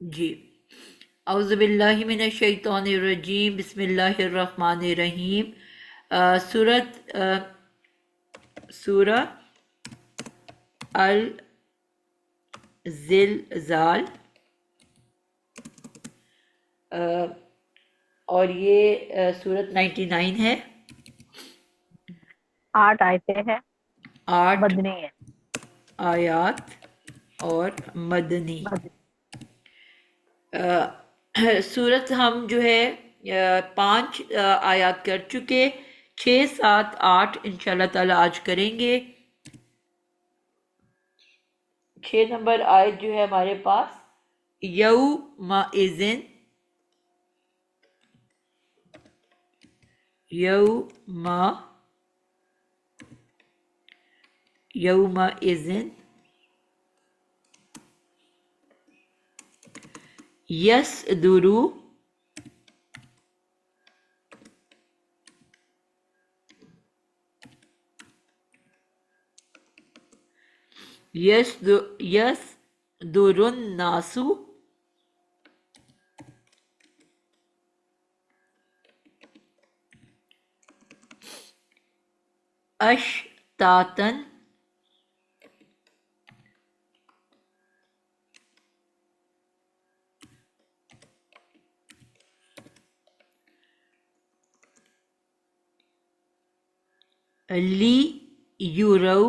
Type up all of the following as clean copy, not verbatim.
جی، اعوذ باللہ من الشیطان الرجیم، بسم اللہ الرحمن الرحیم۔ سورہ الزلزال، اور یہ سورت 99 ہے، 8 آیتیں ہیں، 8 مدنی ہے۔ آیات اور مدنی۔ سورت ہم جو ہے 5 آیات کر چکے، 6 7 8 انشاءاللہ تعالی آج کریں گے۔ 6 نمبر آیت جو ہے ہمارے پاس، یومئذ، یومئذ یصدر، یصدر الناس اشتاتا لیروا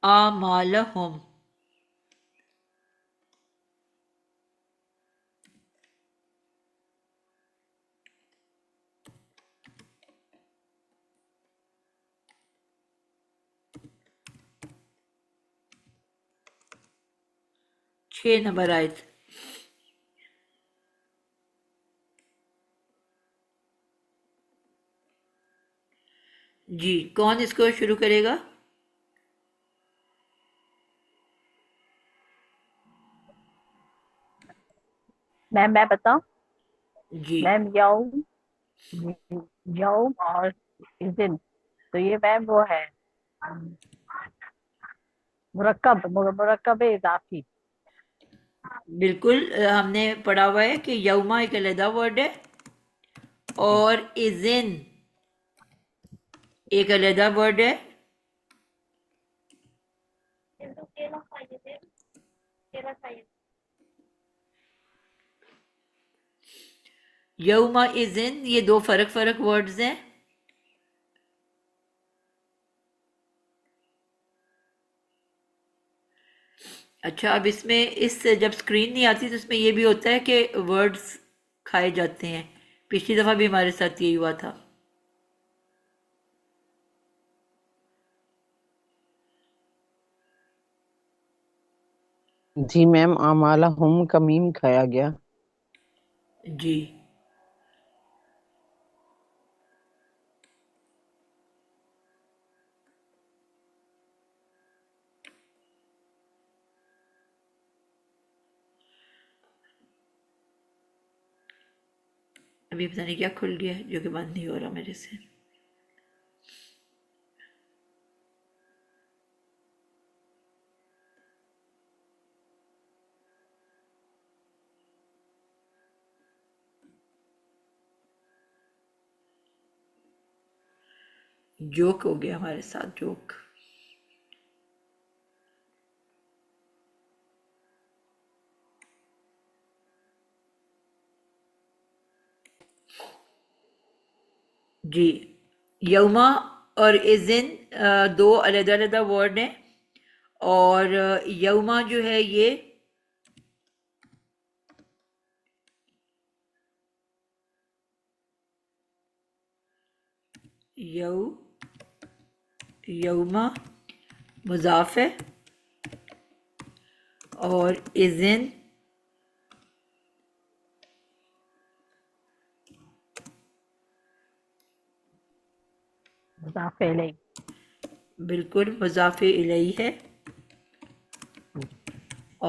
اعمالہم۔ 6 نمبر آیت۔ جی، کون اس کو شروع کرے گا؟ میم میں بتاؤں؟ جی میم یوم اور اذن، تو یہ میم وہ ہے مرکب اضافی۔ بالکل، ہم نے پڑھا ہوا ہے کہ یوما ایک علیحدہ ورڈ ہے اور اذن ایک علیحدہ ورڈ ہے۔ یوما اذن یہ دو فرق ورڈز ہیں۔ اچھا، اب اس میں جب سکرین نہیں آتی تو اس میں یہ بھی ہوتا ہے کہ ورڈز کھائے جاتے ہیں، پچھلی دفعہ بھی ہمارے ساتھ یہی ہوا تھا۔ جی میم، اعمالہم کا میم کھایا گیا۔ جی، ابھی پتہ نہیں کیا کھل گیا ہے جو کہ بند نہیں ہو رہا میرے سے۔ جوک ہو گیا ہمارے ساتھ، جوک۔ جی، یوما اور اذن دو علیحدہ علیحدہ ورڈ ہیں، اور یوما جو ہے یہ یوما مضاف ہے، اور اذن مضاف الیہ۔ بالکل مضاف الیہ ہے،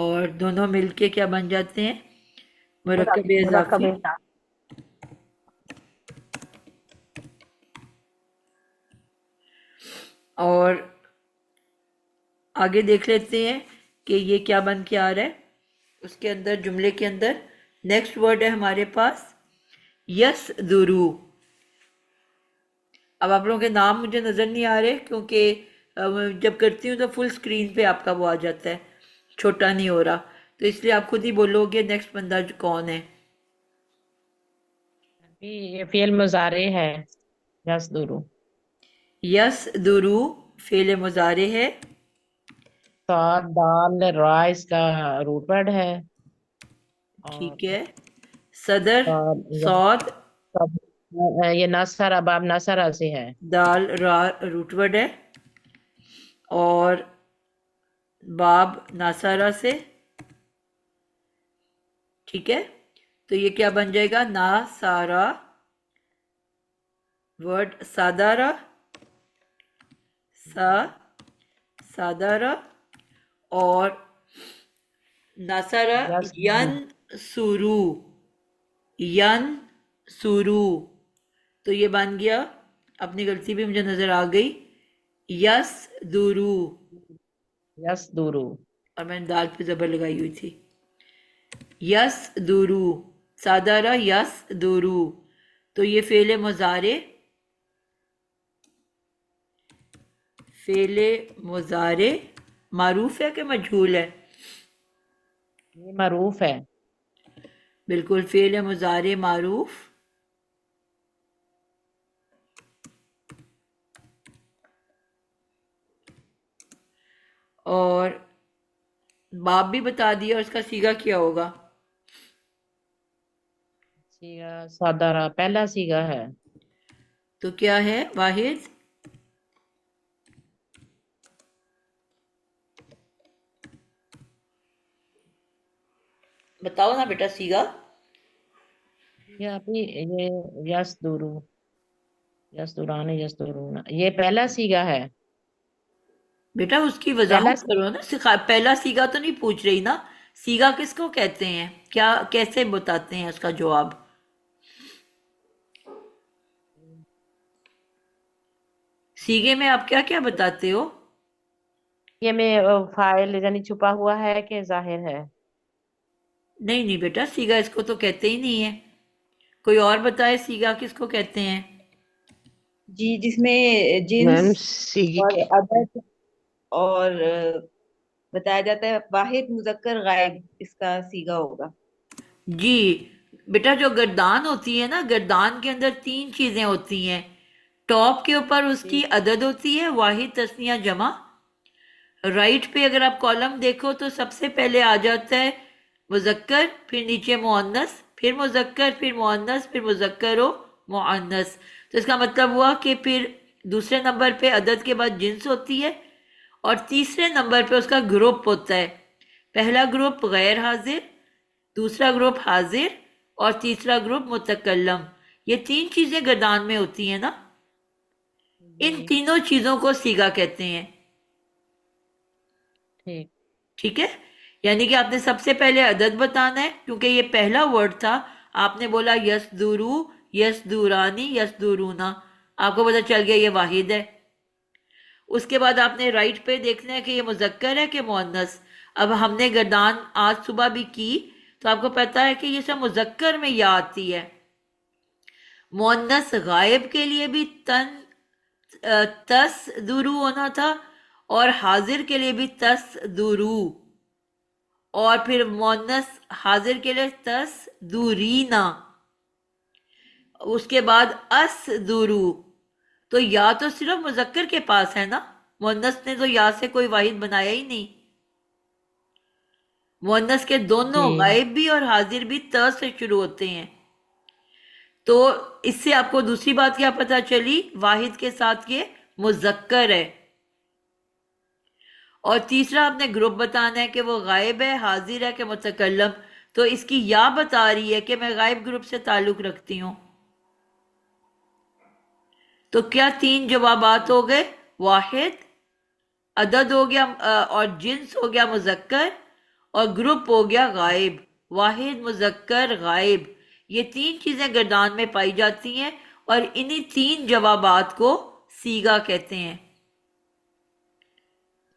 اور دونوں مل کے کیا بن جاتے ہیں؟ مرکب مرکب اضافی۔ اضافی۔ اور آگے دیکھ لیتے ہیں کہ یہ کیا بن کے آ رہا ہے اس کے اندر، جملے کے اندر۔ نیکسٹ ورڈ ہے ہمارے پاس یس درو۔ اب آپ لوگوں کے نام مجھے نظر نہیں آ رہے کیونکہ جب کرتی ہوں تو فل اسکرین پہ آپ کا وہ آ جاتا ہے، چھوٹا نہیں ہو رہا، تو اس لیے آپ خود ہی بولو گے نیکسٹ بندہ کون ہے۔ یہ فعل مضارع ہے، یصدر. یس درو فعل مضارع ہے، صاد دال را اس کا روٹ ورڈ ہے، اور ٹھیک ہے۔ صدر صاد صاد یہ نصر باب نصرہ سے ہے، دال را روٹ ورڈ ہے، اور باب ناصارہ سے، ٹھیک ہے۔ تو یہ کیا بن جائے گا؟ ناصارہ ورڈ سادارہ، سادارہ، اور ناصارہ یصدر. ین سورو، ین سورو، تو یہ بن گیا، اپنی غلطی بھی مجھے نظر آ گئی، یس دورو، یصدر. اور میں نے دال پہ زبر لگائی ہوئی تھی، یس دورو، سادارہ یس دورو۔ تو یہ فعل مضارع، فعل مضارع معروف ہے کہ مجہول ہے؟ یہ معروف ہے. بالکل فعل مضارع معروف، اور باب بھی بتا دیا، اور اس کا سیغہ کیا ہوگا؟ سیگا صادرہ پہلا سیگا ہے. تو کیا ہے واحد؟ بتاؤ نا بیٹا سیغہ۔ یہ ابھی یہ یصدر، یصدران یصدرون، یہ پہلا سیگا ہے. بیٹا اس کی پہلا وضاحت کرو نا، پہلا سیغہ تو نہیں پوچھ رہی نا، سیغہ کس کو کہتے ہیں، کیا کیسے بتاتے ہیں اس کا جواب؟ سیغے میں آپ کیا کیا بتاتے ہو؟ یہ میں فاعل یعنی چھپا ہوا ہے کہ ظاہر ہے؟ نہیں نہیں بیٹا، سیغہ اس کو تو کہتے ہی نہیں ہے، کوئی اور بتائے سیغہ کس کو کہتے ہیں؟ جی جس میں میم جنس سیگی اور عدد اور بتایا جاتا ہے، واحد مذکر غائب اس کا صیغہ ہوگا۔ جی بیٹا، جو گردان ہوتی ہے نا، گردان کے اندر تین چیزیں ہوتی ہیں، ٹاپ کے اوپر اس کی عدد ہوتی ہے، واحد تثنیہ جمع، رائٹ پہ اگر آپ کالم دیکھو تو سب سے پہلے آ جاتا ہے مذکر، پھر نیچے مؤنث، پھر مذکر، پھر مؤنث، پھر مذکر و مؤنث۔ تو اس کا مطلب ہوا کہ پھر دوسرے نمبر پہ عدد کے بعد جنس ہوتی ہے، اور تیسرے نمبر پہ اس کا گروپ ہوتا ہے، پہلا گروپ غیر حاضر، دوسرا گروپ حاضر، اور تیسرا گروپ متکلم۔ یہ تین چیزیں گردان میں ہوتی ہیں نا، ان تینوں چیزوں کو صیغہ کہتے ہیں، ٹھیک. ٹھیک ہے۔ یعنی کہ آپ نے سب سے پہلے عدد بتانا ہے، کیونکہ یہ پہلا ورڈ تھا، آپ نے بولا یس دورو، یس دورانی، یس دورونا، آپ کو پتا چل گیا یہ واحد ہے۔ اس کے بعد آپ نے رائٹ پہ دیکھنا ہے کہ یہ مذکر ہے کہ مؤنث۔ اب ہم نے گردان آج صبح بھی کی تو آپ کو پتا ہے کہ یہ سب مذکر میں یا آتی ہے، مؤنث غائب کے لیے بھی تس دورو ہونا تھا، اور حاضر کے لیے بھی تس دورو، اور پھر مؤنث حاضر کے لیے تس دورینا، اس کے بعد اس دورو۔ تو یا تو صرف مذکر کے پاس ہے نا، مؤنث نے تو یا سے کوئی واحد بنایا ہی نہیں، مؤنث کے دونوں جی. غائب بھی اور حاضر بھی ت سے شروع ہوتے ہیں۔ تو اس سے آپ کو دوسری بات کیا پتا چلی؟ واحد کے ساتھ یہ مذکر ہے، اور تیسرا آپ نے گروپ بتانا ہے کہ وہ غائب ہے، حاضر ہے کہ متکلم، تو اس کی یا بتا رہی ہے کہ میں غائب گروپ سے تعلق رکھتی ہوں۔ تو کیا تین جوابات ہو گئے؟ واحد، عدد ہو گیا، اور جنس ہو گیا مذکر، اور گروپ ہو گیا غائب، واحد مذکر غائب۔ یہ تین چیزیں گردان میں پائی جاتی ہیں، اور انہی تین جوابات کو صیغہ کہتے ہیں۔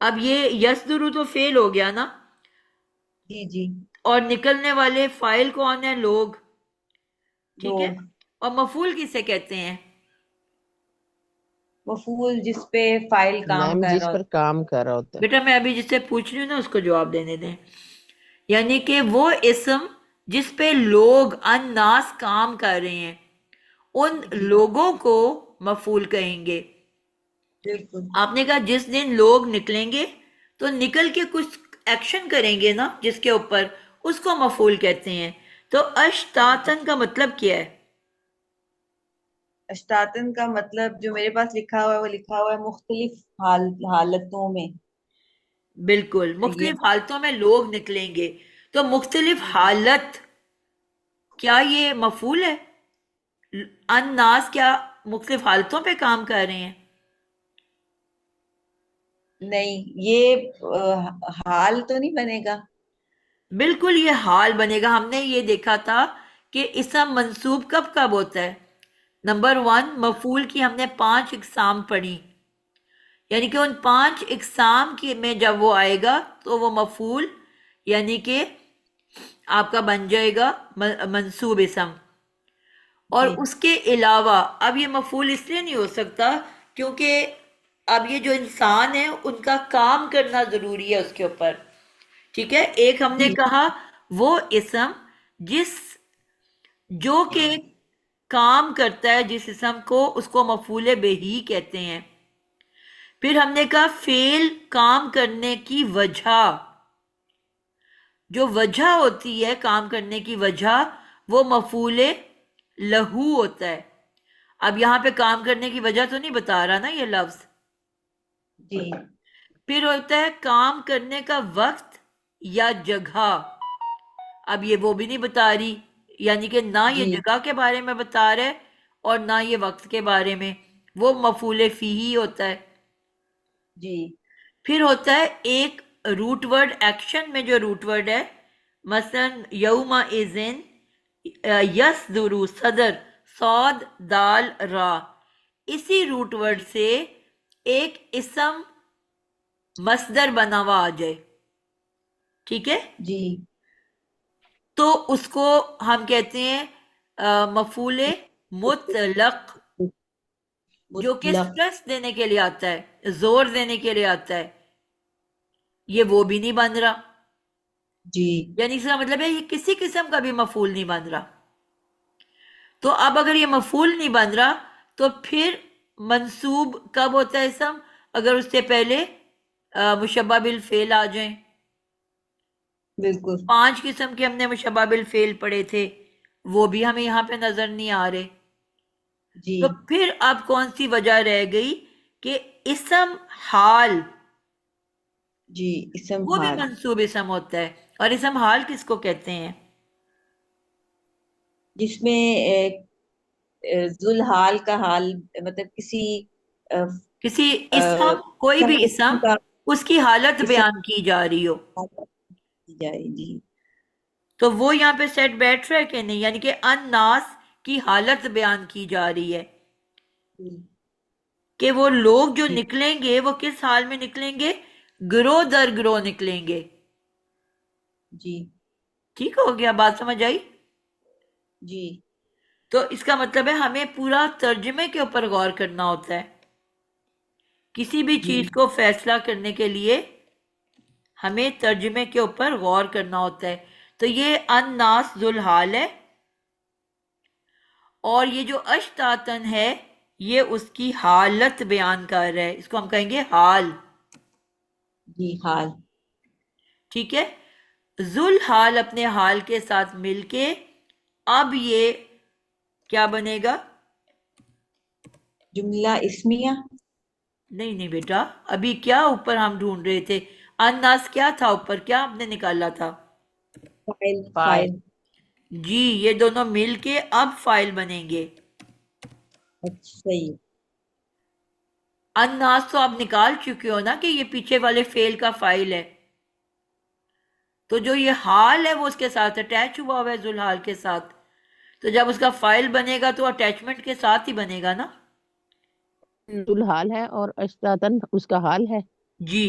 اب یہ یسدرو تو فیل ہو گیا نا، جی جی، اور نکلنے والے فائل کون ہیں؟ لوگ، ٹھیک ہے؟ لوگ. اور مفعول کسے کہتے ہیں؟ مفعول جس پہ فائل کام میم کر جس رہا پر ہوتا کام کر رہا ہوتا ہے. بیٹا میں ابھی جس سے پوچھ رہی ہوں نا اس کو جواب دینے دیں. یعنی کہ وہ اسم جس پہ لوگ الناس کام کر رہے ہیں، ان ہے. جی لوگوں کو مفعول کہیں گے. بالکل. آپ نے کہا جس دن لوگ نکلیں گے تو نکل کے کچھ ایکشن کریں گے نا جس کے اوپر، اس کو مفعول کہتے ہیں. تو اشتاتن کا مطلب کیا ہے؟ اشتاتن کا مطلب جو میرے پاس لکھا ہوا ہے وہ لکھا ہوا ہے مختلف حالتوں میں. بالکل، یہ مختلف حالتوں میں لوگ نکلیں گے. تو مختلف حالت، کیا یہ مفعول ہے؟ الناس کیا مختلف حالتوں پہ کام کر رہے ہیں؟ نہیں، یہ حال تو نہیں بنے گا. بالکل یہ حال بنے گا. ہم نے یہ دیکھا تھا کہ اسم منصوب کب کب ہوتا ہے. نمبر 1، مفعول کی ہم نے 5 اقسام پڑھی، یعنی کہ ان 5 اقسام کی میں جب وہ آئے گا تو وہ مفعول یعنی کہ آپ کا بن جائے گا منصوب اسم. اور جی اس کے علاوہ اب یہ مفعول اس لیے نہیں ہو سکتا کیونکہ اب یہ جو انسان ہے ان کا کام کرنا ضروری ہے اس کے اوپر. ٹھیک ہے، ایک ہم نے جی کہا وہ اسم جو کہ کام کرتا ہے، جس اسم کو، اس کو مفعول بہی کہتے ہیں. پھر ہم نے کہا فعل کام کرنے کی وجہ، جو وجہ ہوتی ہے کام کرنے کی وجہ، وہ مفعول لہو ہوتا ہے. اب یہاں پہ کام کرنے کی وجہ تو نہیں بتا رہا نا یہ لفظ. جی پھر ہوتا ہے کام کرنے کا وقت یا جگہ. اب یہ وہ بھی نہیں بتا رہی، یعنی کہ نہ یہ جی جگہ کے بارے میں بتا رہے اور نہ یہ وقت کے بارے میں، وہ مفعول فیہی ہوتا ہے. جی پھر ہوتا ہے ایک روٹ ورڈ، ایکشن میں جو روٹ ورڈ ہے، مثلا یوم اذن، یصدر، صدر، صاد دال را، اسی روٹ ورڈ سے ایک اسم مصدر بنا ہوا آ جائے، ٹھیک ہے، جی تو اس کو ہم کہتے ہیں مفعول مطلق، جو کہ مطلق. سٹریس دینے کے لیے آتا ہے، زور دینے کے لیے آتا ہے. یہ وہ بھی نہیں بن رہا، جی یعنی اس کا مطلب ہے یہ کسی قسم کا بھی مفعول نہیں بن رہا. تو اب اگر یہ مفعول نہیں بن رہا تو پھر منصوب کب ہوتا ہے اسم؟ اگر اس سے پہلے مشبہ بالفعل آ جائیں. بالکل. 5 قسم کے ہم نے مشبہ بالفعل پڑھے تھے، وہ بھی ہمیں یہاں پہ نظر نہیں آ رہے. جی تو پھر اب کون سی وجہ رہ گئی کہ اسم حال، جی اسم وہ بھی حال منصوب اسم ہوتا ہے. اور اسم حال کس کو کہتے ہیں؟ جس میں ذوالحال کا حال، مطلب کسی کسی اسم، کوئی بھی اسم، کا اس کی حالت اسم بیان کی جا رہی ہو، کی جائے. جی تو وہ یہاں پہ سیٹ بیٹھ رہا ہے کہ نہیں؟ یعنی کہ الناس کی حالت بیان کی جا رہی ہے کہ وہ لوگ جو جی نکلیں گے وہ کس حال میں نکلیں گے؟ گروہ در گروہ نکلیں گے. جی ٹھیک ہو گیا؟ بات سمجھ آئی؟ جی تو اس کا مطلب ہے ہمیں پورا ترجمے کے اوپر غور کرنا ہوتا ہے. کسی بھی جی چیز کو فیصلہ کرنے کے لیے ہمیں ترجمے کے اوپر غور کرنا ہوتا ہے. تو یہ الناس ذوالحال ہے، اور یہ جو اشتاتن ہے یہ اس کی حالت بیان کر رہا ہے، اس کو ہم کہیں گے حال. جی حال. ٹھیک ہے، ذوالحال اپنے حال کے ساتھ مل کے اب یہ کیا بنے گا؟ جملہ اسمیہ. نہیں نہیں بیٹا، ابھی کیا اوپر ہم ڈھونڈ رہے تھے؟ الناس کیا تھا اوپر؟ کیا ہم نے نکالا تھا؟ فائل. فائل. جی، یہ دونوں مل کے اب فائل بنیں گے. اچھا صحیح. الناس تو آپ نکال چکے ہو نا کہ یہ پیچھے والے فعل کا فائل ہے، تو جو یہ حال ہے وہ اس کے ساتھ اٹیچ ہوا ہوا ہے، ذوالحال کے ساتھ. تو جب اس کا فائل بنے گا تو اٹیچمنٹ کے ساتھ ہی بنے گا نا. ذوالحال ہے اور اشتاتن اس کا حال ہے. جی،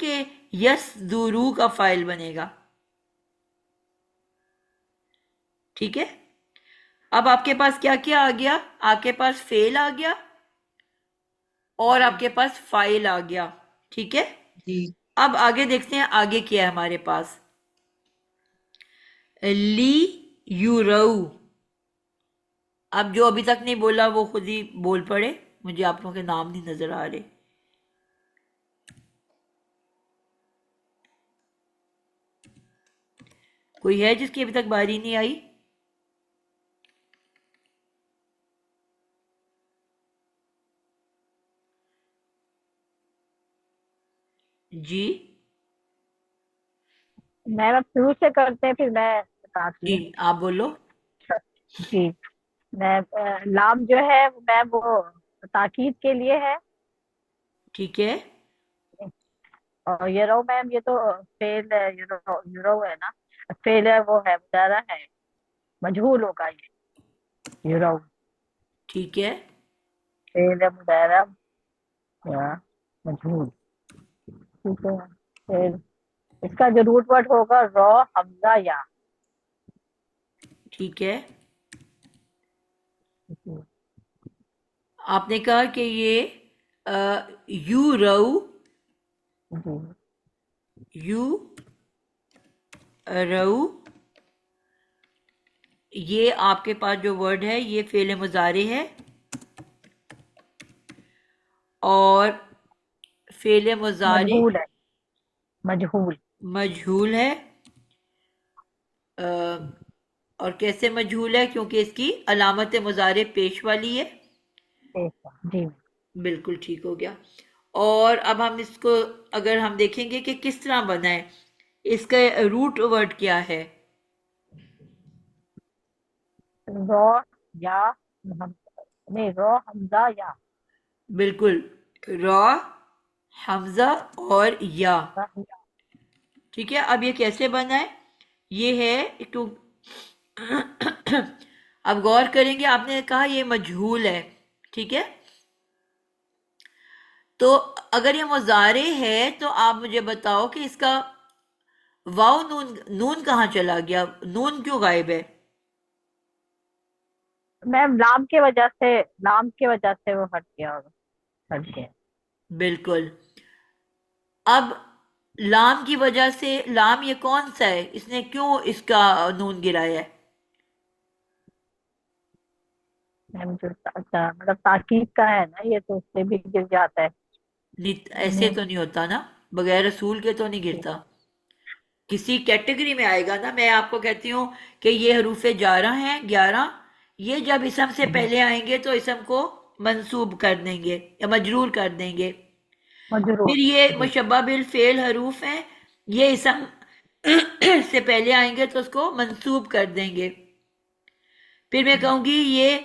کے یسدورو کا فائل بنے گا. ٹھیک ہے. اب آپ کے پاس کیا کیا آ گیا؟ آپ کے پاس فعل آ گیا اور آپ کے پاس فائل آ گیا. ٹھیک ہے. جی اب آگے دیکھتے ہیں آگے کیا ہے ہمارے پاس. لی یورو. اب جو ابھی تک نہیں بولا وہ خود ہی بول پڑے، مجھے آپ لوگوں کے نام نہیں نظر آ رہے. کوئی ہے جس کی ابھی تک باری نہیں آئی؟ جی میم اب شروع سے کرتے ہیں، پھر میں بتاتی جی ہوں. آپ بولو. جی میں لام جو ہے میم وہ تاکید کے لیے ہے، ٹھیک ہے. اور یورو میم یہ تو فیل ہے، یورو ہے نا، فیل ہے وہ ہے مضارع ہے، مجہول ہوگا یہ یورو. ٹھیک ہے. فیل ہے مضارع یا مجہول. ٹھیک ہے. پھر اس کا جو روٹ ورڈ ہوگا رو حمزہ یا. ٹھیک ہے. آپ نے کہا کہ یہ یو رو جی یو رو، یہ آپ کے پاس جو ورڈ ہے یہ فعل مضارع ہے اور فعل مضارع مجہول ہے، مجہول. مجہول ہے. اور کیسے مجہول ہے؟ کیونکہ اس کی علامت مضارع پیش والی ہے. جی بالکل ٹھیک ہو گیا. اور اب ہم اس کو اگر ہم دیکھیں گے کہ کس طرح بنا ہے، اس کا روٹ ورڈ کیا ہے؟ رو یا نہیں، رو حمزہ یا. بالکل، را حمزہ اور یا. ٹھیک ہے. اب یہ کیسے بنا ہے؟ یہ ہے تو اب غور کریں گے. آپ نے کہا یہ مجہول ہے. ٹھیک ہے. تو اگر یہ مضارع ہے تو آپ مجھے بتاؤ کہ اس کا واو نون کہاں چلا گیا؟ نون کیوں غائب ہے؟ میم لام کی وجہ سے، لام کی وجہ سے وہ ہٹ گیا ہوگا، ہٹ گیا. بالکل. اب لام کی وجہ سے، لام یہ کون سا ہے؟ اس نے کیوں اس کا نون گرایا ہے؟ میم جو اچھا مطلب تاکید کا ہے نا یہ، تو اس سے بھی گر جاتا ہے. ایسے تو نہیں ہوتا نا، بغیر رسول کے تو نہیں گرتا. کسی کیٹیگری میں آئے گا نا. میں آپ کو کہتی ہوں کہ یہ حروف جارہ ہیں 11، یہ جب اسم سے پہلے آئیں گے تو اسم کو منصوب کر دیں گے یا مجرور کر دیں گے. مجرور. پھر یہ جی مشبہ بالفعل حروف ہیں، یہ اسم سے پہلے آئیں گے تو اس کو منصوب کر دیں گے. پھر میں کہوں گی یہ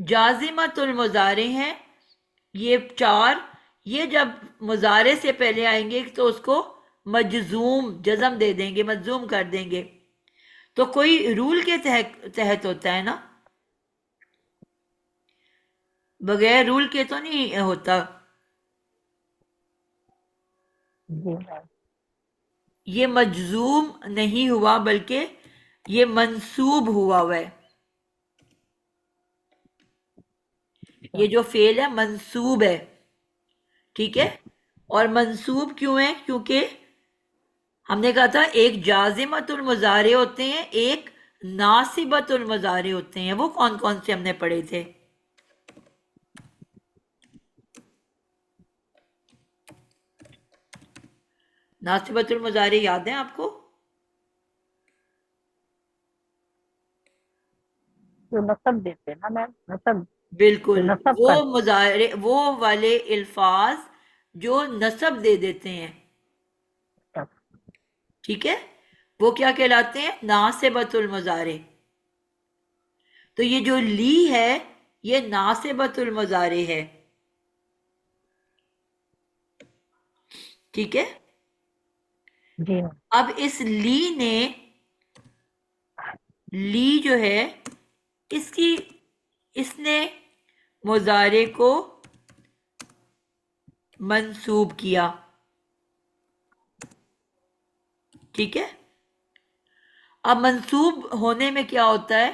جازمۃ المضارع ہیں، یہ 4، یہ جب مضارع سے پہلے آئیں گے تو اس کو مجزوم جزم دے دیں گے، مجزوم کر دیں گے. تو کوئی رول کے تحت ہوتا ہے نا، بغیر رول کے تو نہیں ہوتا. جی میم. یہ مجزوم نہیں ہوا بلکہ یہ منصوب ہوا ہے. یہ جو فعل ہے منصوب ہے. ٹھیک ہے. اور منصوب کیوں ہے؟ کیونکہ ہم نے کہا تھا ایک جازمۃ المضارع ہوتے ہیں، ایک ناصبۃ المضارع ہوتے ہیں. وہ کون کون سے ہم نے پڑھے تھے؟ ناصبۃ المضارع یاد ہیں آپ کو؟ جو نصب دیتے ہیں نا میم، نصب جو بالکل، نصب وہ کرتے مضارع، وہ والے الفاظ جو نصب دے دیتے ہیں. ہیں. ٹھیک ہے. وہ کیا کہلاتے ہیں؟ ناصبۃ المضارع. تو یہ جو لی ہے یہ ناصبۃ المضارع ہے. ٹھیک ہے. جی میم. اب اس لی نے، لی جو ہے اس نے مضارع کو منسوب کیا. ٹھیک ہے. اب منسوب ہونے میں کیا ہوتا ہے؟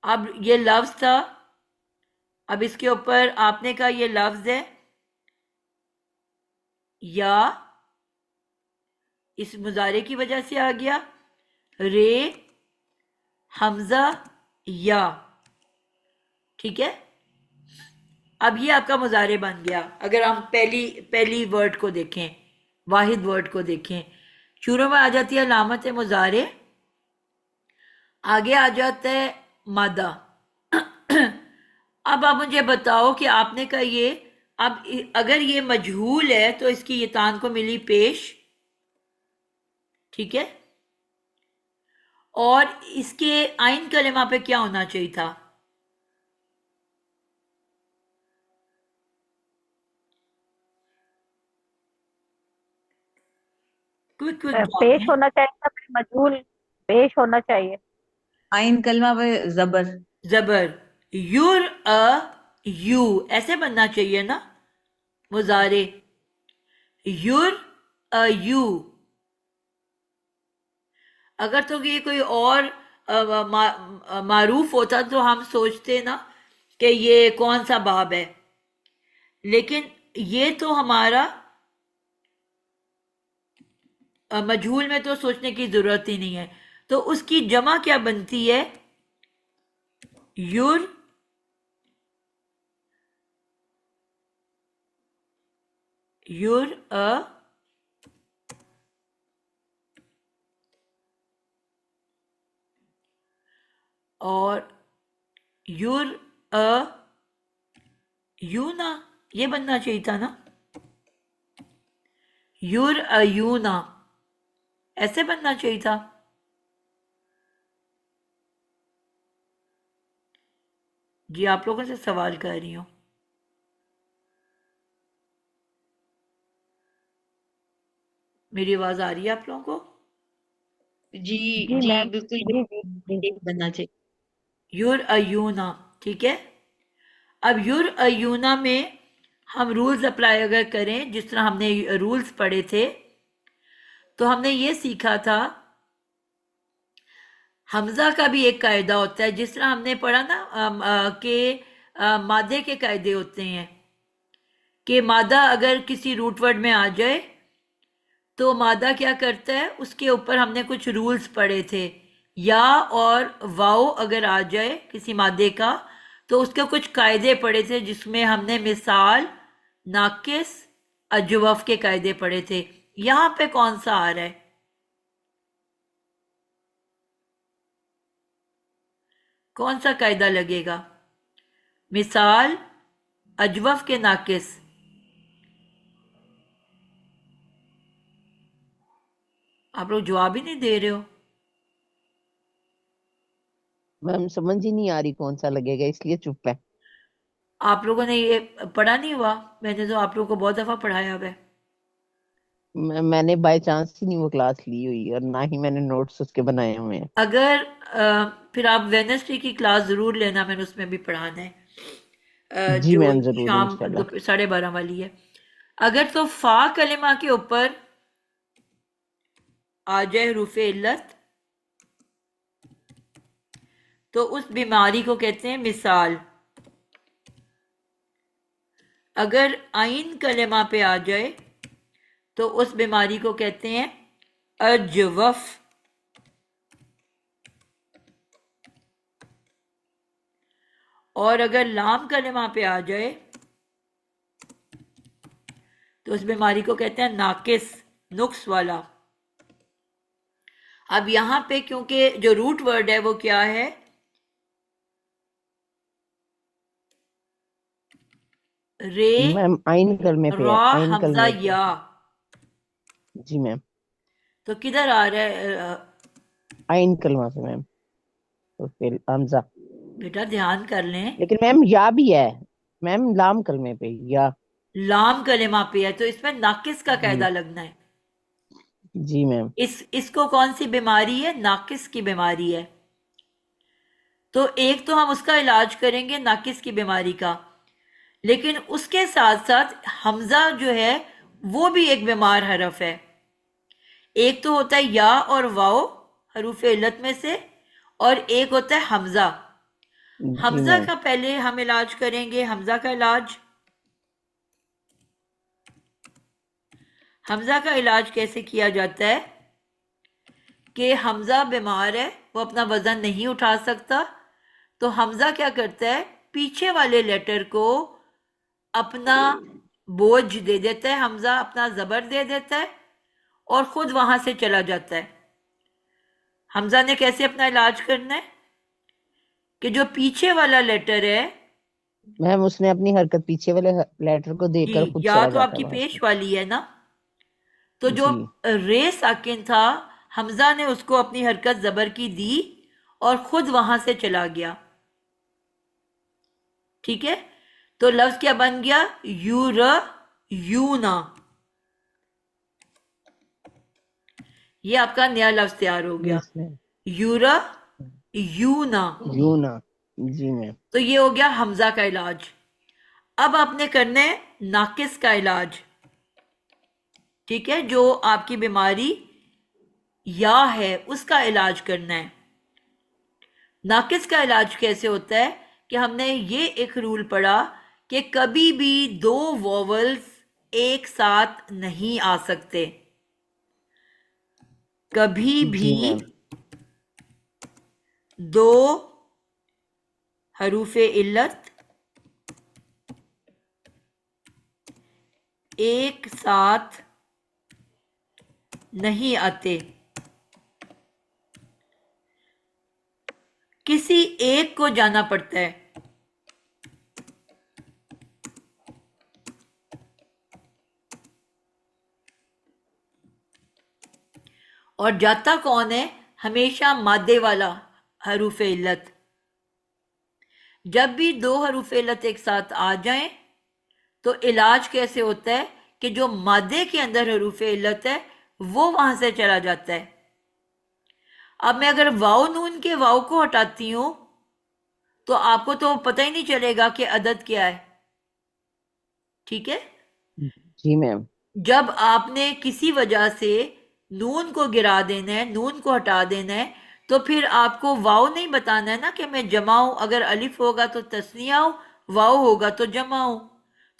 اب یہ لفظ تھا، اب اس کے اوپر آپ نے کہا یہ لفظ ہے، یا اس مضارع کی وجہ سے آ گیا، رے حمزہ یا. ٹھیک ہے. اب یہ آپ کا مضارع بن گیا. اگر ہم پہلی ورڈ کو دیکھیں، واحد ورڈ کو دیکھیں، شروع میں آ جاتی ہے علامت مضارع، آگے آ جاتا ہے مادہ. اب آپ مجھے بتاؤ کہ آپ نے کہا یہ، اب اگر یہ مجہول ہے تو اس کی یہ تان کو ملی پیش. ٹھیک ہے. اور اس کے آئین کلمہ پہ کیا ہونا چاہیے تھا؟ پیش ہونا چاہیے تھا، مجہول پیش ہونا چاہیے. آئین کلمہ پہ زبر. زبر. یور یو ایسے بننا چاہیے نا مضارع. یور یو. اگر تو یہ کوئی اور معروف ہوتا تو ہم سوچتے نا کہ یہ کون سا باب ہے، لیکن یہ تو ہمارا مجہول میں تو سوچنے کی ضرورت ہی نہیں ہے. تو اس کی جمع کیا بنتی ہے؟ یور اور یور یو نا، یہ بننا چاہیے تھا نا. یور یو نا ایسے بننا چاہیے تھا. جی آپ لوگوں سے سوال کر رہی ہوں. میری آواز آ رہی ہے آپ لوگوں کو؟ جی جی جی میم. بالکل جی جی جی. یہی بننا چاہیے. یور ایونا. ٹھیک ہے. اب یور ایونا میں ہم رولز اپلائی اگر کریں، جس طرح ہم نے رولز پڑھے تھے، تو ہم نے یہ سیکھا تھا حمزہ کا بھی ایک قاعدہ ہوتا ہے، جس طرح ہم نے پڑھا نا کہ مادے کے قاعدے ہوتے ہیں کہ مادہ اگر کسی روٹ ورڈ میں آ جائے تو مادہ کیا کرتا ہے، اس کے اوپر ہم نے کچھ رولز پڑھے تھے. یا اور واؤ اگر آ جائے کسی مادے کا تو اس کے کچھ قاعدے پڑھے تھے، جس میں ہم نے مثال، ناقص، اجوف کے قاعدے پڑھے تھے. یہاں پہ کون سا آ رہا ہے؟ کون سا قاعدہ لگے گا؟ مثال، اجوف کے ناقص. آپ لوگ جواب ہی نہیں دے رہے ہو. میم سمجھ ہی نہیں آ رہی کون سا لگے گا، اس لیے چپ ہے. آپ لوگوں نے یہ پڑھا نہیں ہوا؟ میں نے تو آپ لوگوں کو بہت دفعہ پڑھایا ہوا ہے. میں نے بائی چانس ہی نہیں وہ کلاس لی ہوئی، اور نہ ہی میں نے نوٹس اس کے بنائے ہوئے ہیں. اگر پھر آپ وینسڈے کی کلاس ضرور لینا، میں نے اس میں بھی پڑھانا ہے، جی جو میم ضرور شام انشاءاللہ. 12:30 والی ہے. اگر تو فا کلمہ کے اوپر آ جائے حروف علت تو اس بیماری کو کہتے ہیں مثال. اگر عین کلمہ پہ آ جائے تو اس بیماری کو کہتے ہیں اجوف. اور اگر لام کلمہ پہ آ جائے تو اس بیماری کو کہتے ہیں ناقص، نقص والا. اب یہاں پہ کیونکہ جو روٹ ورڈ ہے وہ کیا ہے؟ رے میم آئین کلمے پہ ہے، را آئین حمزہ کلمے پہ. یا. جی میم تو کدھر آ رہا ہے آئین کلمہ سے میم، تو پھر حمزہ. بیٹا دھیان کر لیں. لیکن میم یا بھی ہے میم، لام کلمے پہ یا. لام کلمہ پہ ہے تو اس میں ناقص کا جی قاعدہ لگنا ہے. جی میم. اس کو کون سی بیماری ہے؟ ناقص کی بیماری ہے. تو ایک تو ہم اس کا علاج کریں گے ناقص کی بیماری کا، لیکن اس کے ساتھ ساتھ حمزہ جو ہے وہ بھی ایک بیمار حرف ہے. ایک تو ہوتا ہے یا اور واؤ حروف علت میں سے، اور ایک ہوتا ہے حمزہ. جی حمزہ میم. کا پہلے ہم علاج کریں گے. حمزہ کا علاج، حمزہ کا علاج کیسے کیا جاتا ہے کہ حمزہ بیمار ہے، وہ اپنا وزن نہیں اٹھا سکتا، تو حمزہ کیا کرتا ہے، پیچھے والے لیٹر کو اپنا بوجھ دے دیتا ہے، حمزہ اپنا زبر دے دیتا ہے اور خود وہاں سے چلا جاتا ہے. حمزہ نے کیسے اپنا علاج کرنا ہے کہ جو پیچھے والا لیٹر ہے، میم اس نے اپنی حرکت پیچھے والے لیٹر کو دے جی کر خود یا چلا تو آپ جاتا ہے کی وہاں سے. پیش والی ہے نا، تو جو جی رے ساکن تھا حمزہ نے اس کو اپنی حرکت زبر کی دی اور خود وہاں سے چلا گیا. ٹھیک ہے، تو لفظ کیا بن گیا، یونا. یہ آپ کا نیا لفظ تیار ہو گیا، یس میم. یورا یونا. یوں نا. جی میم. تو یہ ہو گیا حمزہ کا علاج. اب آپ نے کرنا ہے ناقص کا علاج. ٹھیک ہے، جو آپ کی بیماری یا ہے اس کا علاج کرنا ہے. ناقص کا علاج کیسے ہوتا ہے کہ ہم نے یہ ایک رول پڑھا کہ کبھی بھی دو ووولز ایک ساتھ نہیں آ سکتے. کبھی بھی جی میم. دو حروف علت ایک ساتھ نہیں آتے، کسی ایک کو جانا پڑتا ہے. اور جاتا کون ہے، ہمیشہ مادے والا حروف علت. جب بھی دو حروف علت ایک ساتھ آ جائیں تو علاج کیسے ہوتا ہے کہ جو مادے کے اندر حروف علت ہے وہ وہاں سے چلا جاتا ہے. اب میں اگر واؤ نون کے واؤ کو ہٹاتی ہوں تو آپ کو تو پتہ ہی نہیں چلے گا کہ عدد کیا ہے. ٹھیک ہے، جی میم. جب آپ نے کسی وجہ سے نون کو گرا دینا ہے، نون کو ہٹا دینا ہے، تو پھر آپ کو واؤ نہیں بتانا ہے نا کہ میں جمع ہوں. اگر الف ہوگا تو تثنیہ ہوں، واؤ ہوگا تو جمع ہوں.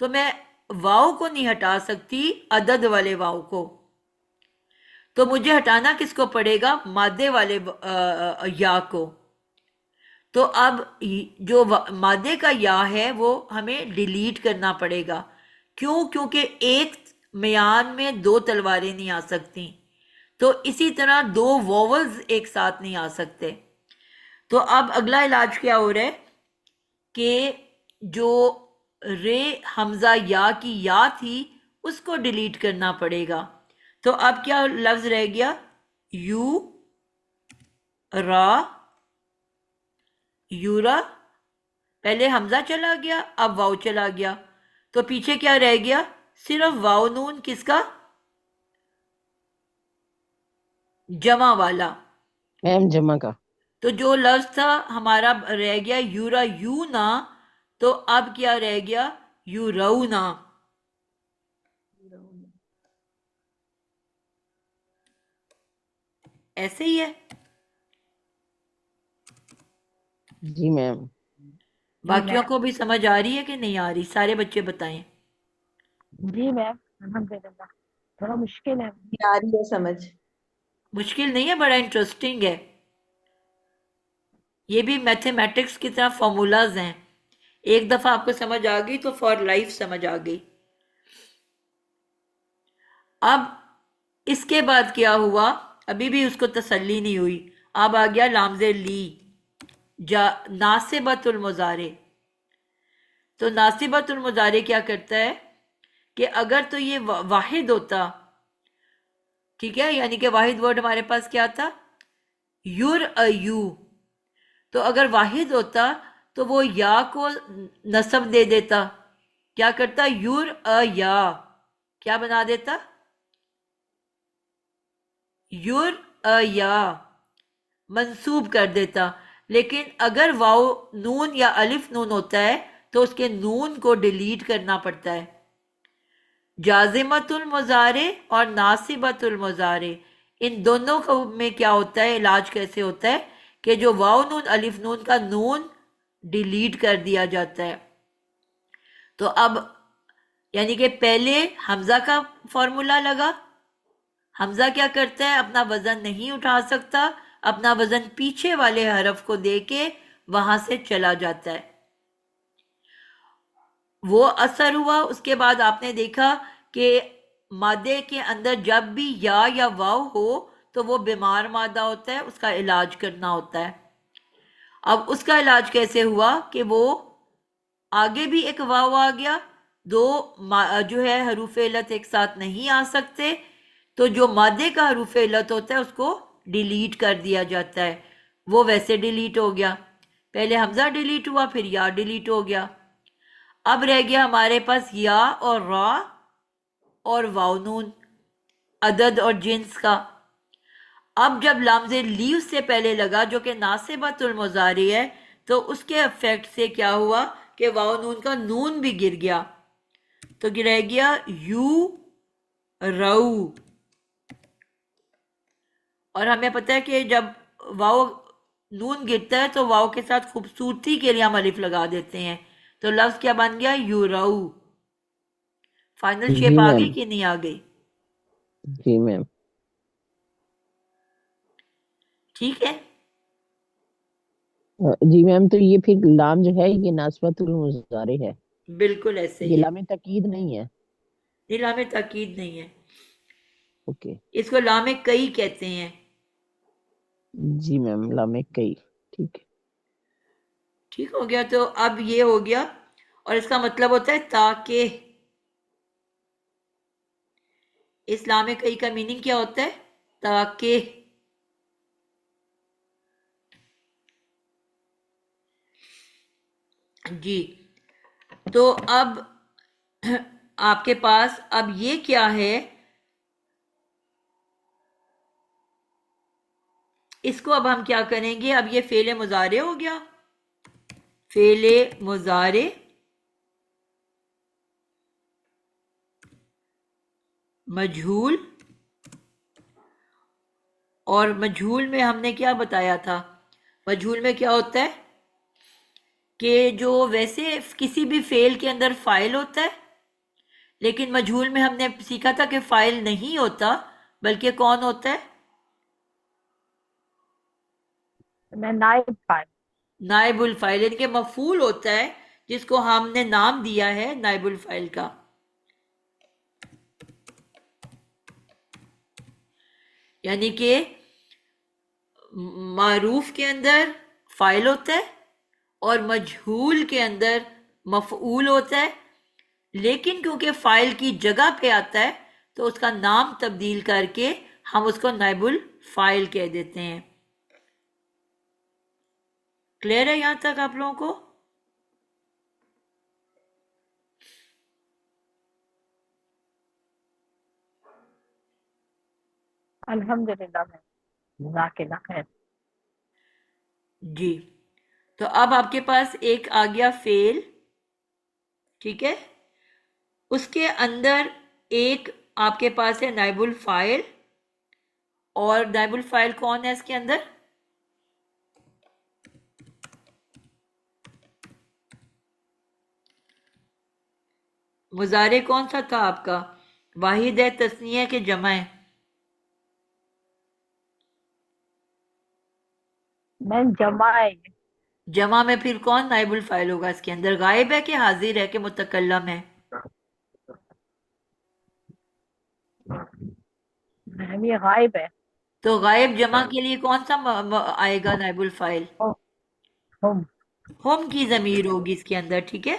تو میں واؤ کو نہیں ہٹا سکتی، عدد والے واؤ کو. تو مجھے ہٹانا کس کو پڑے گا، مادے والے یا کو. تو اب جو مادے کا یا ہے وہ ہمیں ڈیلیٹ کرنا پڑے گا. کیوں؟ کیونکہ ایک میان میں دو تلواریں نہیں آ سکتی، تو اسی طرح دو ووولز ایک ساتھ نہیں آ سکتے. تو اب اگلا علاج کیا ہو رہا ہے کہ جو رے حمزہ یا کی یا تھی اس کو ڈیلیٹ کرنا پڑے گا. تو اب کیا لفظ رہ گیا، یو را یورا. پہلے حمزہ چلا گیا، اب واؤ چلا گیا، تو پیچھے کیا رہ گیا، صرف واؤ نون کس کا، جمع والا. میم جمع کا. تو جو لفظ تھا ہمارا رہ گیا یورا یونا، تو اب کیا رہ گیا، یورونا. ایسے ہی ہے. جی میم. باقیوں کو بھی سمجھ آ رہی ہے کہ نہیں آ رہی، سارے بچے بتائیں. جی میم الحمدللہ تھوڑا مشکل ہے. آ رہی ہے سمجھ. مشکل نہیں ہے، بڑا انٹرسٹنگ ہے. یہ بھی میتھمیٹکس کی طرح فارمولاز ہیں، ایک دفعہ آپ کو سمجھ آ گئی تو فار لائف سمجھ آ گئی. اب اس کے بعد کیا ہوا، ابھی بھی اس کو تسلی نہیں ہوئی. اب آ گیا لامز لی، ناصبت المضارع. تو ناصبت المضارع کیا کرتا ہے کہ اگر تو یہ واحد ہوتا، ٹھیک ہے، یعنی کہ واحد ورڈ ہمارے پاس کیا تھا، یور ایو. تو اگر واحد ہوتا تو وہ یا کو نصب دے دیتا. کیا کرتا، یور یا کیا بنا دیتا، یور یا منصوب کر دیتا. لیکن اگر واؤ نون یا الف نون ہوتا ہے تو اس کے نون کو ڈیلیٹ کرنا پڑتا ہے. جازمت المضارع اور ناصبت المضارع، ان دونوں کو میں کیا ہوتا ہے، علاج کیسے ہوتا ہے کہ جو واو نون الف نون کا نون ڈیلیٹ کر دیا جاتا ہے. تو اب یعنی کہ پہلے حمزہ کا فارمولا لگا. حمزہ کیا کرتا ہے، اپنا وزن نہیں اٹھا سکتا، اپنا وزن پیچھے والے حرف کو دے کے وہاں سے چلا جاتا ہے. وہ اثر ہوا. اس کے بعد آپ نے دیکھا کہ مادے کے اندر جب بھی یا واو ہو تو وہ بیمار مادہ ہوتا ہے، اس کا علاج کرنا ہوتا ہے. اب اس کا علاج کیسے ہوا کہ وہ آگے بھی ایک واو آ گیا، دو جو ہے حروف علت ایک ساتھ نہیں آ سکتے، تو جو مادے کا حروف علت ہوتا ہے اس کو ڈیلیٹ کر دیا جاتا ہے. وہ ویسے ڈیلیٹ ہو گیا، پہلے حمزہ ڈیلیٹ ہوا پھر یا ڈیلیٹ ہو گیا. اب رہ گیا ہمارے پاس یا اور را اور واو نون، عدد اور جنس کا. اب جب لامز لیو سے پہلے لگا جو کہ ناصبت المضارع ہے، تو اس کے افیکٹ سے کیا ہوا کہ واو نون کا نون بھی گر گیا، تو رہ گیا یو رو. اور ہمیں پتہ ہے کہ جب واو نون گرتا ہے تو واو کے ساتھ خوبصورتی کے لیے ہم الف لگا دیتے ہیں، تو لفظ کیا بن گیا، یو رو. فائنل جی شیپ آ میم. گئی کہ نہیں آ گئی؟ جی میم. ٹھیک ہے. جی میم، تو یہ پھر لام جو ہے یہ ناسبت المضارع ہے، بالکل ایسے یہ ہی ہے. لام تاکید نہیں ہے. یہ لام تاکید نہیں ہے، اوکے. اس کو لام کئی کہتے ہیں. جی میم، لام کئی. ٹھیک ہے. ٹھیک ہو گیا. تو اب یہ ہو گیا، اور اس کا مطلب ہوتا ہے تاکہ. اس لام کئی کا میننگ کیا ہوتا ہے، تاکہ. جی. تو اب آپ کے پاس اب یہ کیا ہے، اس کو اب ہم کیا کریں گے، اب یہ فعل مضارع ہو گیا. فعل مضارع مجہول، اور مجہول میں ہم نے کیا بتایا تھا، مجہول میں کیا ہوتا ہے کہ جو ویسے کسی بھی فعل کے اندر فاعل ہوتا ہے، لیکن مجہول میں ہم نے سیکھا تھا کہ فاعل نہیں ہوتا بلکہ کون ہوتا ہے، نائب فاعل. نائب الفاعل، یعنی کہ مفعول ہوتا ہے جس کو ہم نے نام دیا ہے نائب الفاعل کا. یعنی کہ معروف کے اندر فاعل ہوتا ہے اور مجہول کے اندر مفعول ہوتا ہے، لیکن کیونکہ فاعل کی جگہ پہ آتا ہے تو اس کا نام تبدیل کر کے ہم اس کو نائب الفاعل کہہ دیتے ہیں. کلیئر ہے یہاں تک آپ لوگوں کو؟ الحمدللہ میں جزاک اللہ خیر. جی. تو اب آپ کے پاس ایک آ گیا فعل، ٹھیک ہے، اس کے اندر ایک آپ کے پاس ہے نائب الفاعل، اور نائب الفاعل کون ہے اس کے اندر، مضارع کون سا تھا آپ کا، واحد ہے، تثنیہ کے جمع ہے، میں جمع ہے. جمع میں پھر کون نائب الفاعل ہوگا اس کے اندر، غائب ہے کہ حاضر ہے کہ متکلم ہے، میم یہ غائب ہے. تو غائب جمع کے لیے کون سا آئے گا نائب الفاعل، ہم. ہم کی ضمیر ہوگی اس کے اندر، ٹھیک ہے.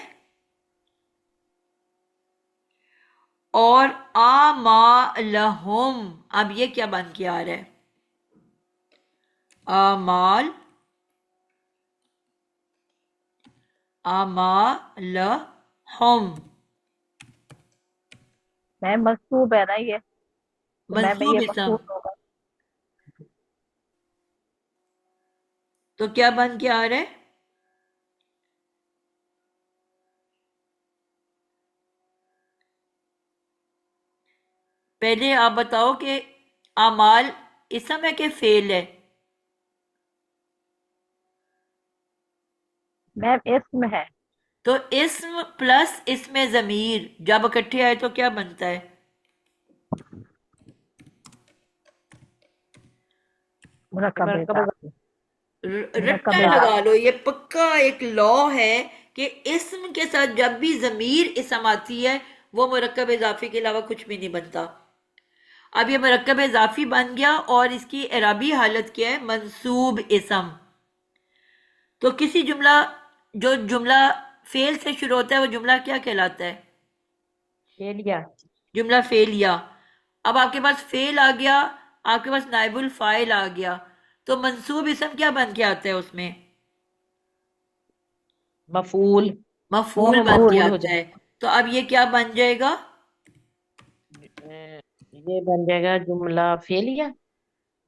اور آمالہم، اب یہ کیا بن کے آ رہا ہے، آمال، آمالہم، میم مصوب ہے نا یہ، تو میم منصوب یہ اسم، مفعول ہوگا. تو کیا بن کے آ رہا ہے، پہلے آپ بتاؤ کہ اعمال اسم ہے کہ فعل ہے؟ میم اسم ہے. تو اسم پلس اسم ضمیر جب اکٹھے آئے تو کیا بنتا ہے؟ مرکب مرکب اضافی. مرکب رٹا لگا اضافی. لو، یہ پکا ایک لا ہے کہ اسم کے ساتھ جب بھی ضمیر اسم آتی ہے وہ مرکب اضافی کے علاوہ کچھ بھی نہیں بنتا. اب یہ مرکب اضافی بن گیا اور اس کی اعرابی حالت کیا ہے؟ منصوب اسم. تو کسی جملہ فعل سے شروع ہوتا ہے وہ جملہ کیا کہلاتا ہے؟ فعلیہ. جملہ فعلیہ. اب آپ کے پاس فعل آ گیا، آپ کے پاس نائب الفاعل آ گیا، تو منصوب اسم کیا بن کے آتا ہے اس میں؟ مفعول. مفعول وہ بن کے مفعول ہو آتا ہے. تو اب یہ کیا بن جائے گا؟ جائے. یہ بن جائے گا جملہ فعلیہ.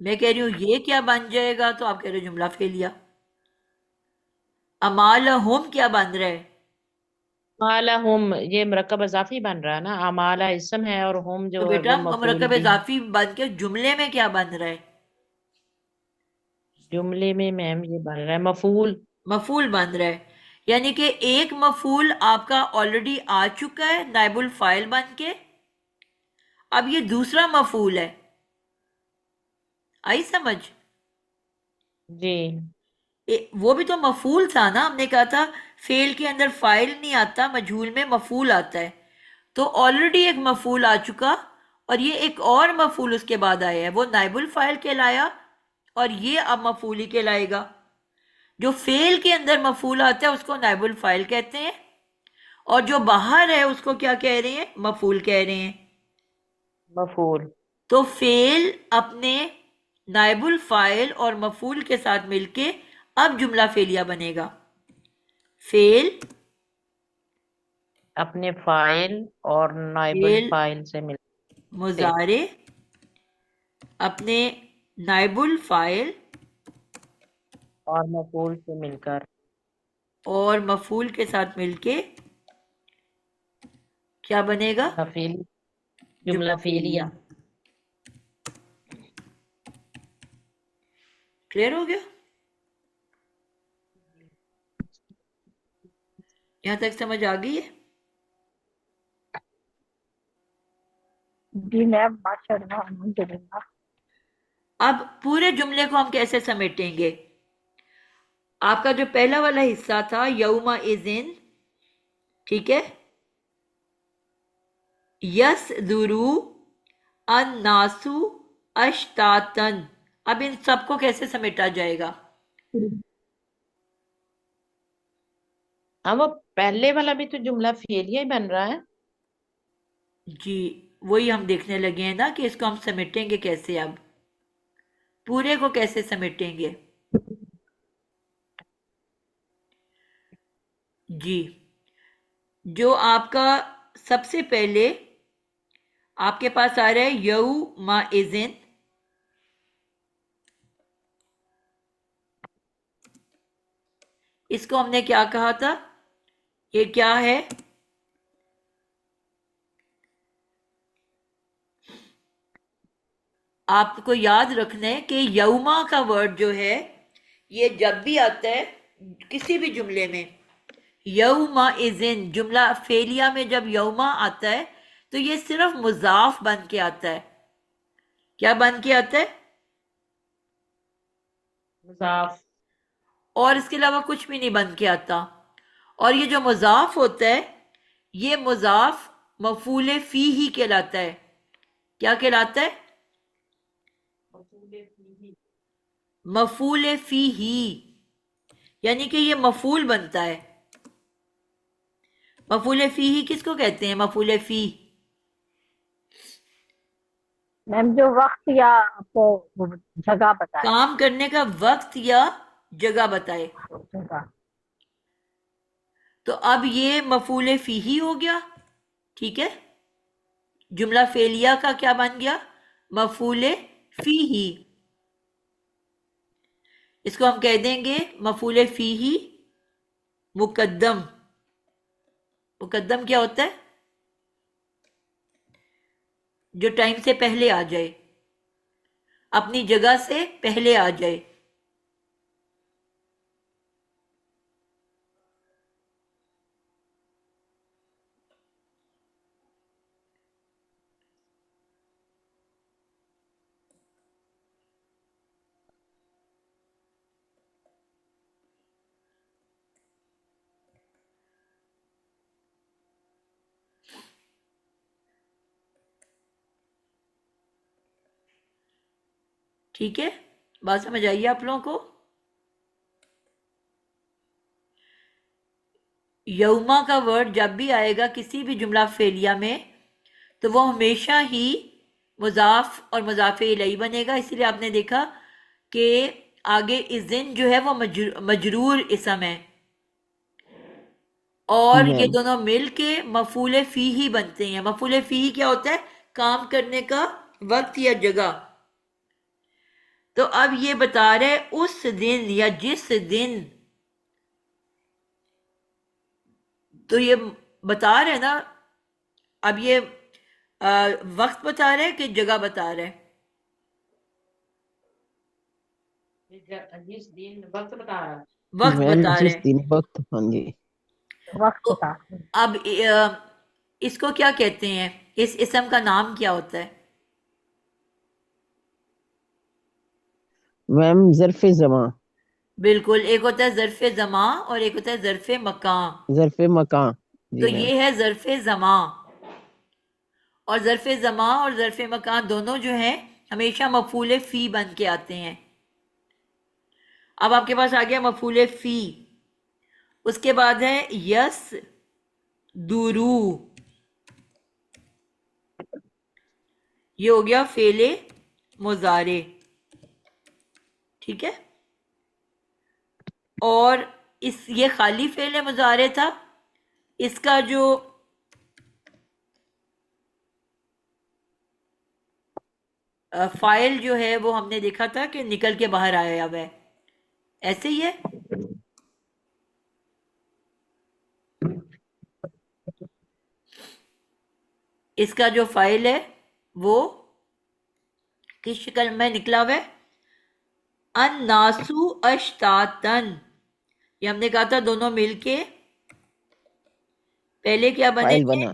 میں کہہ رہی ہوں یہ کیا بن جائے گا، تو آپ کہہ رہے ہو جملہ فعلیہ. امالہم کیا بن رہا ہے؟ ہم یہ مرکب اضافی بن رہا ہے نا. امالہ اسم ہے اور ہم تو جو ہے بیٹا وہ مفعول مرکب بھی. اضافی بن کے جملے میں کیا بن رہا ہے؟ جملے میں میم یہ بن رہا ہے مفعول. مفعول بن رہا ہے. یعنی کہ ایک مفعول آپ کا آلریڈی آ چکا ہے نائب الفاعل بن کے، اب یہ دوسرا مفعول ہے. آئی سمجھ؟ جی. وہ بھی تو مفعول تھا نا، ہم نے کہا تھا فعل کے اندر فاعل نہیں آتا، مجہول میں مفعول آتا ہے. تو آلریڈی ایک مفعول آ چکا اور یہ ایک اور مفعول اس کے بعد آیا ہے، وہ نائب الفاعل کہلایا اور یہ اب مفعول ہی کہلائے گا. جو فعل کے اندر مفعول آتا ہے اس کو نائب الفاعل کہتے ہیں، اور جو باہر ہے اس کو کیا کہہ رہے ہیں؟ مفعول کہہ رہے ہیں. مفعول. تو فعل اپنے نائب الفاعل اور مفعول کے ساتھ مل کے اب جملہ فعلیہ بنے گا. فعل اپنے فاعل اور نائب فعل الفاعل سے مل کے مضارع اپنے نائب الفاعل اور مفعول سے مل کر اور مفعول کے ساتھ مل کے کیا بنے گا؟ جملہ فعلی. جملہ جملہ فعلیہ. فعلیہ. کلیئر ہو گیا؟ یہاں تک سمجھ آ گئی ہے؟ جی میم ماشاء اللہ الحمدللہ. اب پورے جملے کو ہم کیسے سمیٹیں گے؟ آپ کا جو پہلا والا حصہ تھا یوم اذن، ٹھیک ہے، یس درو الناسو اشتاتن. اب ان سب کو کیسے سمیٹا جائے گا؟ ہاں وہ پہلے والا بھی تو جملہ فعلیہ ہی بن رہا ہے. جی وہی ہم دیکھنے لگے ہیں نا کہ اس کو ہم سمیٹیں گے کیسے. اب پورے کو کیسے سمیٹیں گے؟ جی جو آپ کا سب سے پہلے آپ کے پاس آ رہا ہے یوم اذن، اس کو ہم نے کیا کہا تھا؟ یہ کیا ہے؟ آپ کو یاد رکھنا ہے کہ یوما کا ورڈ جو ہے یہ جب بھی آتا ہے کسی بھی جملے میں، یوم اذن جملہ فعلیہ میں جب یوما آتا ہے تو یہ صرف مضاف بن کے آتا ہے. کیا بن کے آتا ہے؟ مضاف. اور اس کے علاوہ کچھ بھی نہیں بن کے آتا. اور یہ جو مضاف ہوتا ہے یہ مضاف مفعول فی ہی کہلاتا ہے. کیا کہلاتا ہے؟ مفعول فی ہی، یعنی کہ یہ مفعول بنتا ہے. مفعول فی ہی کس کو کہتے ہیں؟ مفعول فی میم جو وقت یا آپ کو وہ جگہ بتائے. کام کرنے کا وقت یا جگہ بتائے. جگہ. تو اب یہ مفعول فی ہی ہو گیا، ٹھیک ہے. جملہ فعلیہ کا کیا بن گیا؟ مفعول فی ہی. اس کو ہم کہہ دیں گے مفعول فی ہی مقدم. مقدم کیا ہوتا ہے؟ جو ٹائم سے پہلے آ جائے، اپنی جگہ سے پہلے آ جائے. ٹھیک ہے، بات سمجھ آئیے آپ لوگوں کو؟ یوما کا ورڈ جب بھی آئے گا کسی بھی جملہ فعلیہ میں تو وہ ہمیشہ ہی مضاف اور مضاف الیہ بنے گا. اسی لیے آپ نے دیکھا کہ آگے اذن جو ہے وہ مجرور اسم ہے، اور یہ میم دونوں مل کے مفعول فی ہی بنتے ہیں. مفعول فی ہی کیا ہوتا ہے؟ کام کرنے کا وقت یا جگہ. تو اب یہ بتا رہے اس دن یا جس دن، تو یہ بتا رہے نا، اب یہ وقت بتا رہے کہ جگہ بتا رہے؟ جس دن وقت بتا رہا ہے. وقت میم بتا جس رہے. دن وقت، ہاں جی. وقت تو تھا. اب اس کو کیا کہتے ہیں؟ اس اسم کا نام کیا ہوتا ہے؟ میم ظرف زمان، بالکل، ایک ہوتا ہے ظرف زمان اور ایک ہوتا ہے ظرف مکان. ظرف مکان. تو جی میم. یہ ہے ظرف زمان، اور ظرف زمان اور ظرف مکان دونوں جو ہیں ہمیشہ مفعول فی بن کے آتے ہیں. اب آپ کے پاس آ گیا مفعول فی، اس کے بعد ہے یس دورو، یہ ہو گیا فعل مضارع. ٹھیک ہے، اور یہ خالی فعل مضارع تھا. اس کا جو فائل جو ہے وہ ہم نے دیکھا تھا کہ نکل کے باہر آیا ہوا ہے، ایسے ہی ہے. اس کا جو فائل ہے وہ کس شکل میں نکلا ہوا ہے؟ الناسو اشتاتن. یہ ہم نے کہا تھا دونوں مل کے پہلے کیا بنے فائل تھے؟ بنا.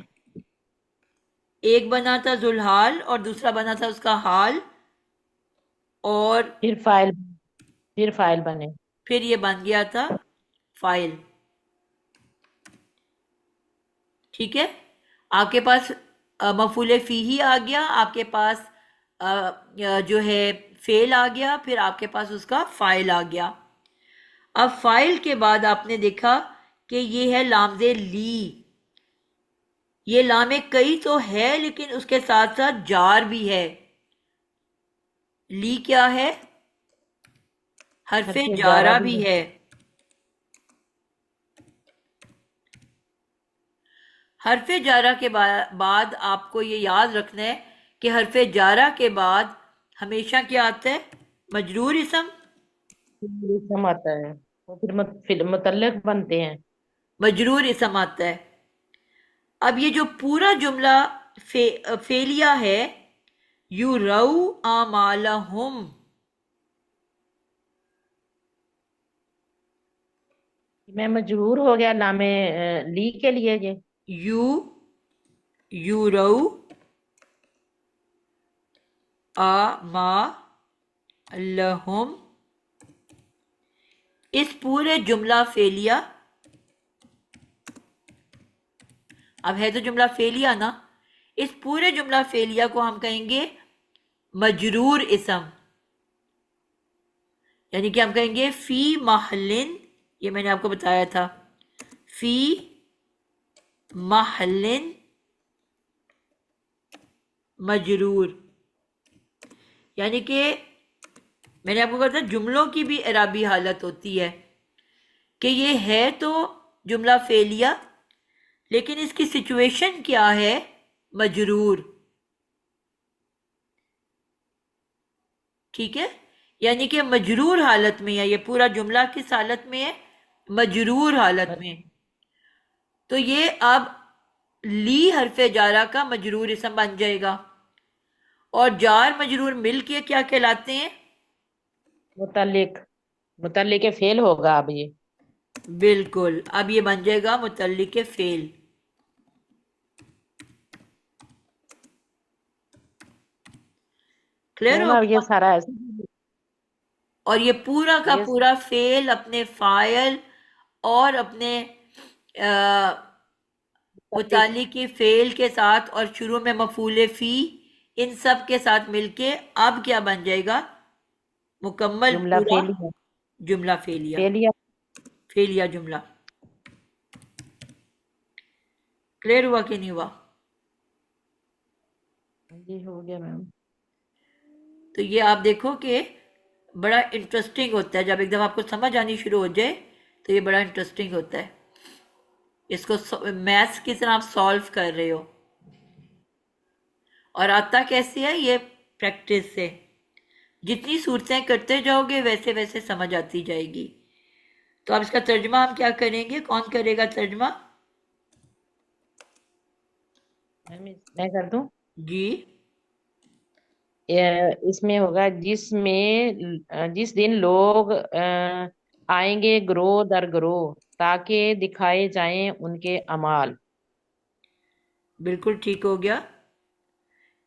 ایک بنا تھا ذوالحال اور دوسرا بنا تھا اس کا حال، اور پھر فائل بنے. پھر یہ بن گیا تھا فائل. ٹھیک ہے، آپ کے پاس مفعول فی ہی آ گیا، آپ کے پاس جو ہے فعل آ گیا، پھر آپ کے پاس اس کا فائل آ گیا. اب فائل کے بعد آپ نے دیکھا کہ یہ ہے لامز لی. یہ لام کئی تو ہے لیکن اس کے ساتھ ساتھ جار بھی ہے. لی کیا ہے؟ حرف جارہ بھی ہے. حرف جارہ کے بعد آپ کو یہ یاد رکھنا ہے کہ حرف جارہ کے بعد ہمیشہ کیا آتا ہے؟ مجرور اسم. اسم آتا ہے، وہ پھر متعلق بنتے ہیں. مجرور اسم آتا ہے. اب یہ جو پورا جملہ فعلیہ ہے، یُرَوْا أَعْمَالَهُمْ، میں مجرور ہو گیا لام لی کے لیے. یُرَوْا أَعْمَالَهُمْ، اس پورے جملہ فعلیہ، اب ہے تو جملہ فعلیہ نا، اس پورے جملہ فعلیہ کو ہم کہیں گے مجرور اسم. یعنی کہ ہم کہیں گے فی محلن، یہ میں نے آپ کو بتایا تھا، فی محلن مجرور. یعنی کہ میں نے آپ کو کہا تھا جملوں کی بھی اعرابی حالت ہوتی ہے کہ یہ ہے تو جملہ فعلیہ لیکن اس کی سچویشن کیا ہے؟ مجرور. ٹھیک ہے، یعنی کہ مجرور حالت میں ہے. یہ پورا جملہ کس حالت میں ہے؟ مجرور حالت میں. تو یہ اب لی حرف جارہ کا مجرور اسم بن جائے گا. اور جار مجرور مل کے کیا کہلاتے ہیں؟ متعلق، متعلق فعل ہوگا اب یہ. بالکل، اب یہ بن جائے گا متعلق فعل. کلیئر میم ہو اب یہ گیا؟ سارا ایسے اور یہ پورا کا یہ پورا فعل اپنے فاعل اور اپنے متعلق متعلق فعل کے ساتھ اور شروع میں مفعول فی، ان سب کے ساتھ مل کے اب کیا بن جائے گا؟ مکمل جملہ پورا فعلیہ، جملہ فعلیہ. فعلیہ. فعلیہ جملہ. کلیئر ہوا کہ نہیں ہوا؟ جی ہو گیا میم. تو یہ آپ دیکھو کہ بڑا انٹرسٹنگ ہوتا ہے، جب ایک دم آپ کو سمجھ آنی شروع ہو جائے تو یہ بڑا انٹرسٹنگ ہوتا ہے. اس کو میتھس کی طرح آپ سالو کر رہے ہو، اور آتا کیسے ہے؟ یہ پریکٹس سے. جتنی صورتیں کرتے جاؤ گے ویسے ویسے سمجھ آتی جائے گی. تو اب اس کا ترجمہ ہم کیا کریں گے؟ کون کرے گا ترجمہ؟ میم میں کر دوں. جی. اس میں ہوگا جس دن لوگ آئیں گے گروہ در گروہ تاکہ دکھائے جائیں ان کے اعمال. بالکل ٹھیک ہو گیا.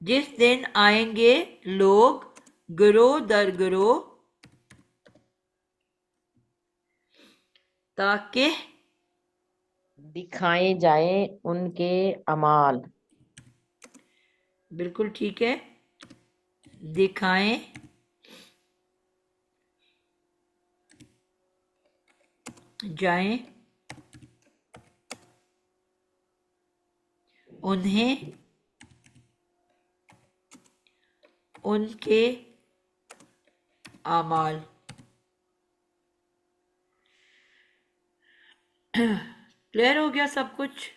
جس دن آئیں گے لوگ گروہ در گروہ تاکہ دکھائے جائیں ان کے اعمال. بالکل ٹھیک ہے. دکھائیں جائیں انہیں ان کے اعمال. کلیئر ہو گیا سب کچھ؟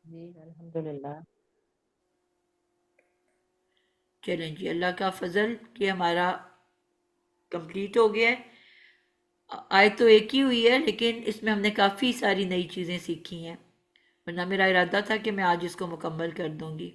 جی الحمدللہ. چلیں جی، اللہ کا فضل کہ ہمارا کمپلیٹ ہو گیا ہے. آیت تو ایک ہی ہوئی ہے لیکن اس میں ہم نے کافی ساری نئی چیزیں سیکھی ہیں، ورنہ میرا ارادہ تھا کہ میں آج اس کو مکمل کر دوں گی.